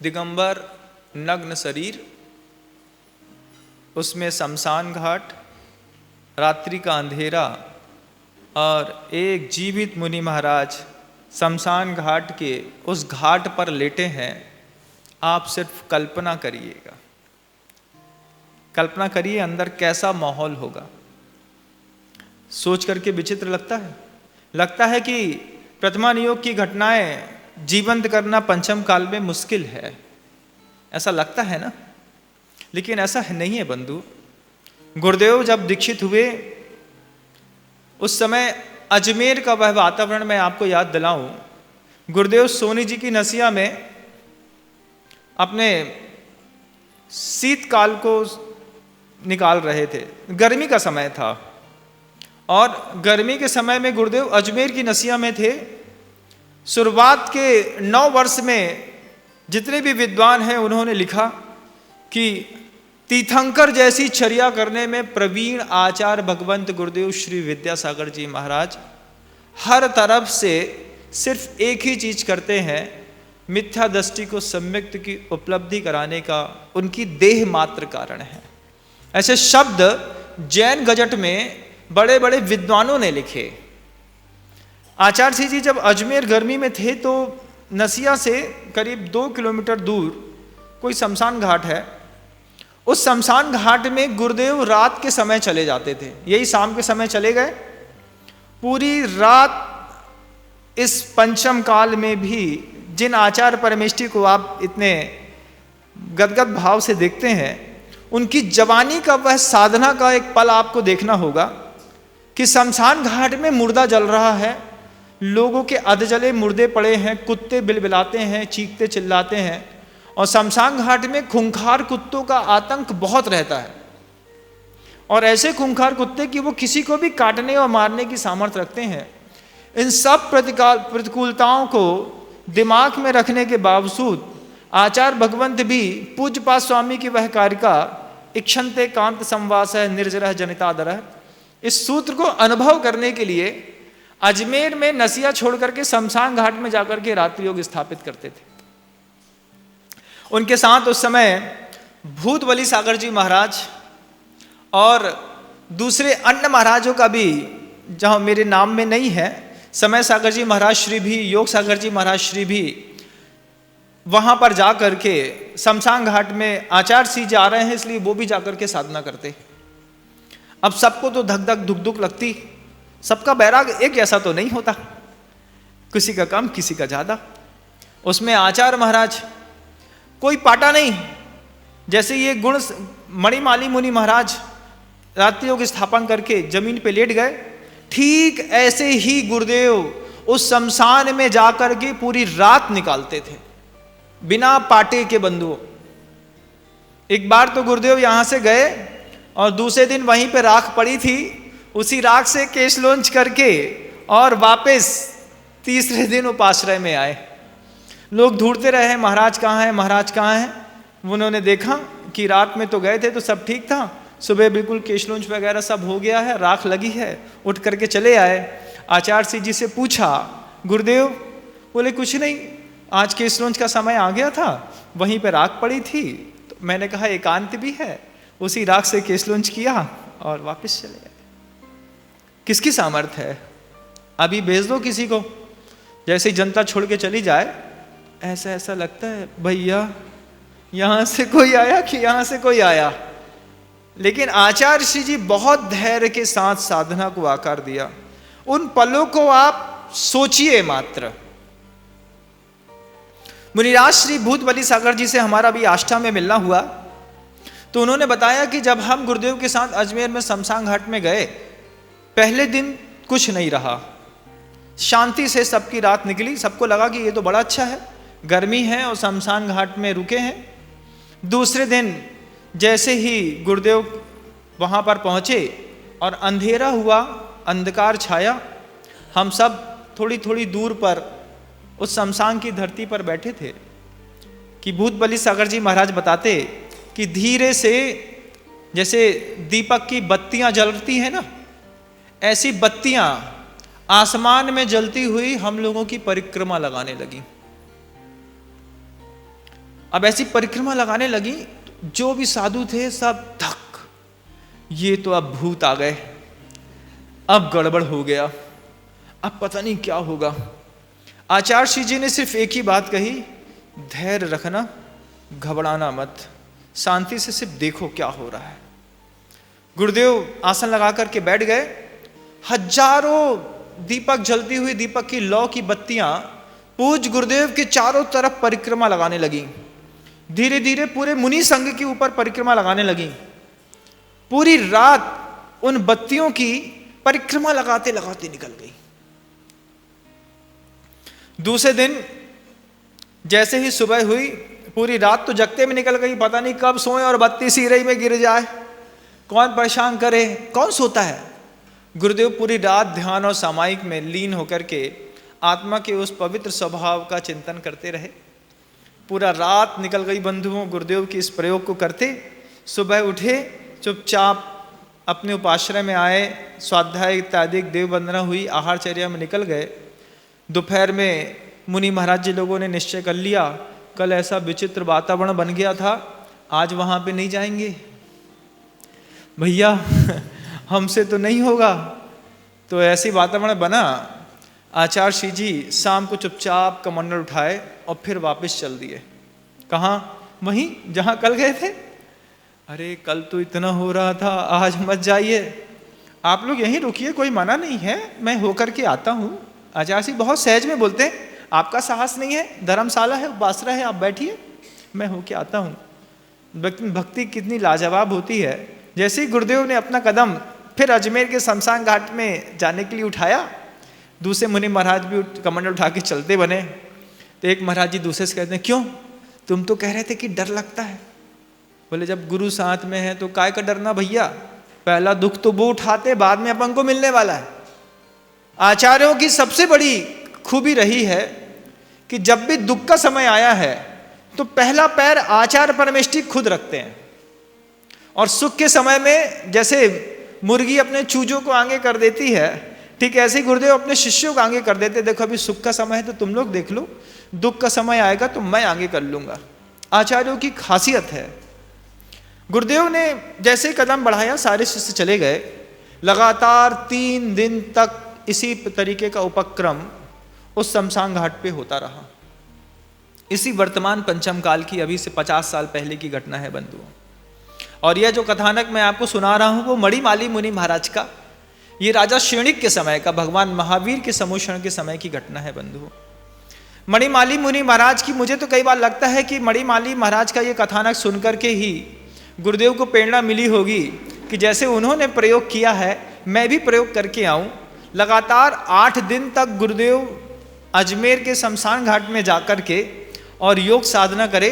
दिगंबर नग्न शरीर, उसमें शमशान घाट, रात्रि का अंधेरा और एक जीवित मुनि महाराज शमशान घाट के उस घाट पर लेटे हैं। आप सिर्फ कल्पना करिएगा, कल्पना करिए अंदर कैसा माहौल होगा। सोच करके विचित्र लगता है कि प्रथमा नियोग की घटनाएं जीवंत करना पंचम काल में मुश्किल है, ऐसा लगता है ना। लेकिन ऐसा नहीं है बंधु। गुरुदेव जब दीक्षित हुए उस समय अजमेर का वह वातावरण मैं आपको याद दिलाऊं। गुरुदेव सोनी जी की नसिया में अपने शीतकाल को निकाल रहे थे। गर्मी का समय था और गर्मी के समय में गुरुदेव अजमेर की नसिया में थे। शुरुआत के 9 वर्ष में जितने भी विद्वान हैं उन्होंने लिखा कि तीर्थंकर जैसी चर्या करने में प्रवीण आचार्य भगवंत गुरुदेव श्री विद्यासागर जी महाराज हर तरफ से सिर्फ एक ही चीज करते हैं, मिथ्या दृष्टि को सम्यक्त की उपलब्धि कराने का उनकी देह मात्र कारण है। ऐसे शब्द जैन गजट में बड़े बड़े विद्वानों ने लिखे। आचार्य सिंह जी जब अजमेर गर्मी में थे तो नसिया से करीब 2 किलोमीटर दूर कोई शमशान घाट है। उस शमशान घाट में गुरुदेव रात के समय चले जाते थे, यही शाम के समय चले गए। पूरी रात इस पंचम काल में भी जिन आचार्य परमेष्ठी को आप इतने गदगद भाव से देखते हैं, उनकी जवानी का वह साधना का एक पल आपको देखना होगा कि शमशान घाट में मुर्दा जल रहा है, लोगों के अधजले मुर्दे पड़े हैं, कुत्ते बिलबिलाते हैं, चीखते चिल्लाते हैं और शमशान घाट में खूंखार कुत्तों का आतंक बहुत रहता है। और ऐसे खूंखार कुत्ते कि वो किसी को भी काटने और मारने की सामर्थ्य रखते हैं। इन सब प्रतिकूलताओं को दिमाग में रखने के बावजूद आचार्य भगवंत भी पूज्यपाद स्वामी की वह कारिका इक्षन्ते कांत संवास निर्जरः जनितादरः, इस सूत्र को अनुभव करने के लिए अजमेर में नसिया छोड़ करके शमशान घाट में जाकर के रात्रि योग स्थापित करते थे। उनके साथ उस समय भूत बलि सागर जी महाराज और दूसरे अन्य महाराजों का भी, जहां मेरे नाम में नहीं है, समय सागर जी महाराज श्री भी, योग सागर जी महाराज श्री भी वहां पर जा करके शमशान घाट में आचार्य सिंह जा रहे हैं इसलिए वो भी जाकर के साधना करते। अब सबको तो धक धक दुख दुख लगती, सबका बैराग एक जैसा तो नहीं होता, किसी का कम किसी का ज्यादा। उसमें आचार्य महाराज कोई पाटा नहीं, जैसे ये गुण मणिमाली मुनि महाराज रात्रि योग स्थापन करके जमीन पे लेट गए, ठीक ऐसे ही गुरुदेव उस शमशान में जाकर के पूरी रात निकालते थे बिना पाटे के बंधुओं। एक बार तो गुरुदेव यहां से गए और दूसरे दिन वहीं पे राख पड़ी थी, उसी राख से केश लॉन्च करके और वापस तीसरे दिन उपाश्रय में आए। लोग ढूंढते रहे महाराज कहाँ हैं, महाराज कहाँ हैं। उन्होंने देखा कि रात में तो गए थे तो सब ठीक था, सुबह बिल्कुल केश लॉन्च वगैरह सब हो गया है, राख लगी है, उठ करके चले आए। आचार्य सिंह जी से पूछा, गुरुदेव? बोले कुछ नहीं, आज केश लॉन्च का समय आ गया था, वहीं पे राख पड़ी थी, तो मैंने कहा एकांत भी है, उसी राख से केश लॉन्च किया और वापस चले आए। किसकी सामर्थ्य है? अभी भेज दो किसी को, जैसे ही जनता छोड़ के चली जाए ऐसा ऐसा लगता है भैया यहां से कोई आया कि यहां से कोई आया। लेकिन आचार्य श्री जी बहुत धैर्य के साथ साधना को आकार दिया। उन पलों को आप सोचिए मात्र। मुनिराज श्री भूत बलि सागर जी से हमारा भी आष्ठा में मिलना हुआ तो उन्होंने बताया कि जब हम गुरुदेव के साथ अजमेर में शमशान घाट में गए, पहले दिन कुछ नहीं रहा, शांति से सबकी रात निकली। सबको लगा कि ये तो बड़ा अच्छा है, गर्मी है और शमशान घाट में रुके हैं। दूसरे दिन जैसे ही गुरुदेव वहाँ पर पहुँचे और अंधेरा हुआ, अंधकार छाया, हम सब थोड़ी थोड़ी दूर पर उस शमशान की धरती पर बैठे थे कि भूत बलि सागर जी महाराज बताते कि धीरे से जैसे दीपक की बत्तियां जलती हैं ना, ऐसी बत्तियां आसमान में जलती हुई हम लोगों की परिक्रमा लगाने लगी। अब ऐसी परिक्रमा लगाने लगी, जो भी साधु थे सब धक, ये तो अब भूत आ गए, अब गड़बड़ हो गया, अब पता नहीं क्या होगा। आचार्य श्री जी ने सिर्फ एक ही बात कही, धैर्य रखना, घबराना मत, शांति से सिर्फ देखो क्या हो रहा है। गुरुदेव आसन लगा करके बैठ गए। हजारों दीपक, जलती हुई दीपक की लौ की बत्तियां पूज गुरुदेव के चारों तरफ परिक्रमा लगाने लगी। धीरे धीरे पूरे मुनि संघ के ऊपर परिक्रमा लगाने लगी। पूरी रात उन बत्तियों की परिक्रमा लगाते लगाते निकल गई। दूसरे दिन जैसे ही सुबह हुई, पूरी रात तो जगते में निकल गई, पता नहीं कब सोए और बत्ती सिरई में गिर जाए, कौन परेशान करे, कौन सोता है। गुरुदेव पूरी रात ध्यान और सामायिक में लीन होकर के आत्मा के उस पवित्र स्वभाव का चिंतन करते रहे। पूरा रात निकल गई बंधुओं गुरुदेव के इस प्रयोग को करते। सुबह उठे, चुपचाप अपने उपाश्रय में आए, स्वाध्याय इत्यादि देव वंदना हुई, आहारचर्या में निकल गए। दोपहर में मुनि महाराज जी लोगों ने निश्चय कर लिया, कल ऐसा विचित्र वातावरण बन गया था, आज वहाँ पे नहीं जाएंगे भैया, हमसे तो नहीं होगा। तो ऐसी वातावरण बना। आचार्य श्री जी शाम को चुपचाप कमंडल उठाए और फिर वापस चल दिए। कहाँ? वहीं जहाँ कल गए थे। अरे कल तो इतना हो रहा था, आज मत जाइए, आप लोग यहीं रुकिए, कोई मना नहीं है, मैं होकर के आता हूँ। आचार्य श्री बहुत सहज में बोलते हैं, आपका साहस नहीं है, धर्मशाला है, उपासना है, आप बैठिए, मैं होके आता हूँ। भक्ति कितनी लाजवाब होती है। जैसे ही गुरुदेव ने अपना कदम फिर अजमेर के शमशान घाट में जाने के लिए उठाया, दूसरे मुनि महाराज भी कमंडल उठा के चलते बने। तो एक महाराज जी दूसरे से कहते हैं, क्यों, तुम तो कह रहे थे कि डर लगता है। बोले जब गुरु साथ में है तो काय का डरना भैया, पहला दुख तो वो उठाते, बाद में अपन को मिलने वाला है। आचार्यों की सबसे बड़ी खूबी रही है कि जब भी दुख का समय आया है तो पहला पैर आचार्य परमेष्ठी खुद रखते हैं, और सुख के समय में जैसे मुर्गी अपने चूजों को आगे कर देती है, ठीक ऐसे ही गुरुदेव अपने शिष्यों को आगे कर देते। देखो अभी सुख का समय है तो तुम लोग देख लो, दुख का समय आएगा तो मैं आगे कर लूंगा। आचार्यों की खासियत है। गुरुदेव ने जैसे ही कदम बढ़ाया, सारे शिष्य चले गए। लगातार 3 दिन तक इसी तरीके का उपक्रम उस शमशान घाट पे होता रहा। इसी वर्तमान पंचम काल की, अभी से 50 साल पहले की घटना है बंधुओं। और यह जो कथानक मैं आपको सुना रहा हूं वो मणिमाली मुनि महाराज का, ये राजा श्रेणिक के समय का, भगवान महावीर के समोषण के समय की घटना है बंधुओं। मणिमाली मुनि महाराज की, मुझे तो कई बार लगता है कि मणिमाली महाराज का ये कथानक सुनकर के ही गुरुदेव को प्रेरणा मिली होगी कि जैसे उन्होंने प्रयोग किया है मैं भी प्रयोग करके आऊं। लगातार 8 दिन तक गुरुदेव अजमेर के शमशान घाट में जाकर के और योग साधना करे।